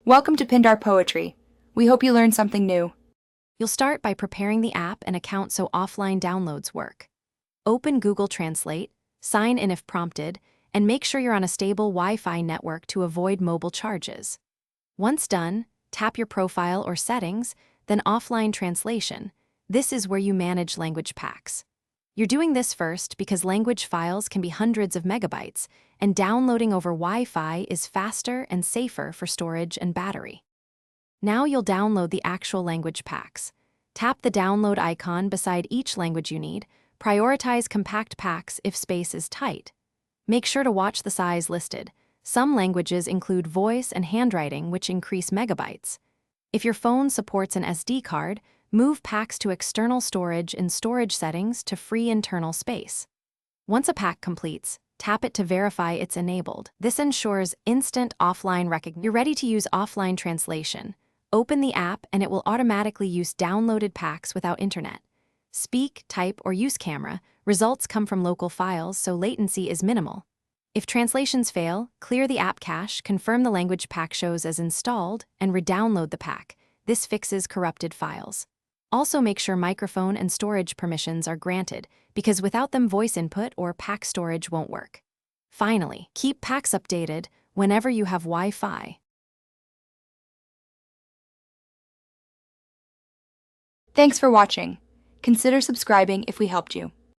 Welcome to Pindar Poetry. We hope you learned something new. You'll start by preparing the app and account so offline downloads work. Open Google Translate, sign in if prompted, and make sure you're on a stable Wi-Fi network to avoid mobile charges. Once done, tap your profile or settings, then offline translation. This is where you manage language packs. You're doing this first because language files can be hundreds of megabytes, and downloading over Wi-Fi is faster and safer for storage and battery. Now you'll download the actual language packs. Tap the download icon beside each language you need. Prioritize compact packs if space is tight. Make sure to watch the size listed. Some languages include voice and handwriting, which increase megabytes. If your phone supports an SD card, move packs to external storage in storage settings to free internal space. Once a pack completes, tap it to verify it's enabled. This ensures instant offline recognition. You're ready to use offline translation. Open the app and it will automatically use downloaded packs without internet. Speak, type, or use camera. Results come from local files, so latency is minimal. If translations fail, clear the app cache, confirm the language pack shows as installed, and re-download the pack. This fixes corrupted files. Also make sure microphone and storage permissions are granted, because without them voice input or pack storage won't work. Finally, keep packs updated whenever you have Wi-Fi. Thanks for watching. Consider subscribing if we helped you.